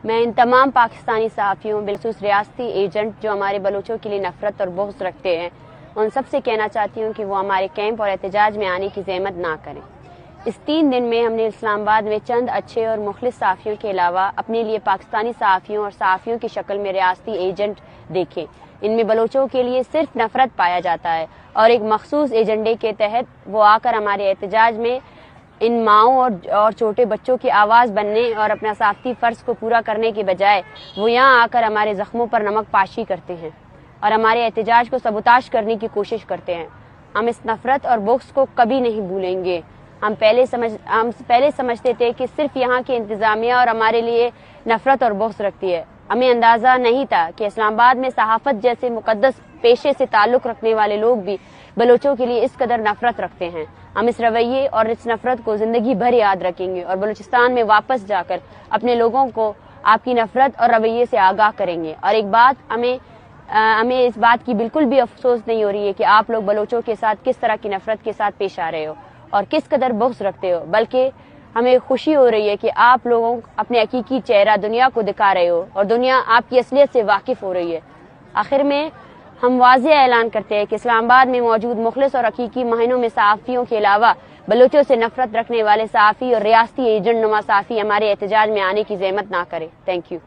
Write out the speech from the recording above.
میں ان تمام پاکستانی صحافیوں بالخصوص ریاستی ایجنٹ جو ہمارے بلوچوں کے لیے نفرت اور بغض رکھتے ہیں ان سب سے کہنا چاہتی ہوں کہ وہ ہمارے کیمپ اور احتجاج میں آنے کی زحمت نہ کریں۔ اس 3 دن میں ہم نے اسلام آباد میں چند اچھے اور مخلص صحافیوں کے علاوہ اپنے لیے پاکستانی صحافیوں اور صحافیوں کی شکل میں ریاستی ایجنٹ دیکھے۔ ان میں بلوچوں کے لیے صرف نفرت پایا جاتا ہے اور ایک مخصوص ایجنڈے کے تحت وہ آ کر ہمارے احتجاج میں ان ماؤں اور چھوٹے بچوں کی آواز بننے اور اپنا صحافتی فرض کو پورا کرنے کے بجائے وہ یہاں آ کر ہمارے زخموں پر نمک پاشی کرتے ہیں اور ہمارے احتجاج کو سبوتاش کرنے کی کوشش کرتے ہیں۔ ہم اس نفرت اور بغض کو کبھی نہیں بھولیں گے۔ ہم پہلے سمجھتے تھے کہ صرف یہاں کی انتظامیہ اور ہمارے لیے نفرت اور بغض رکھتی ہے۔ ہمیں اندازہ نہیں تھا کہ اسلام آباد میں صحافت جیسے مقدس پیشے سے تعلق رکھنے والے لوگ بھی بلوچوں کے لیے اس قدر نفرت رکھتے ہیں۔ ہم اس رویے اور اس نفرت کو زندگی بھر یاد رکھیں گے اور بلوچستان میں واپس جا کر اپنے لوگوں کو آپ کی نفرت اور رویے سے آگاہ کریں گے۔ اور ایک بات ہمیں اس بات کی بالکل بھی افسوس نہیں ہو رہی ہے کہ آپ لوگ بلوچوں کے ساتھ کس طرح کی نفرت کے ساتھ پیش آ رہے ہو اور کس قدر بغض رکھتے ہو، بلکہ ہمیں خوشی ہو رہی ہے کہ آپ لوگوں اپنے حقیقی چہرہ دنیا کو دکھا رہے ہو اور دنیا آپ کی اصلیت سے واقف ہو رہی ہے۔ آخر میں ہم واضح اعلان کرتے ہیں کہ اسلام آباد میں موجود مخلص اور حقیقی مہینوں میں صحافیوں کے علاوہ بلوچوں سے نفرت رکھنے والے صحافی اور ریاستی ایجنٹ نما صحافی ہمارے احتجاج میں آنے کی زحمت نہ کرے۔ Thank you.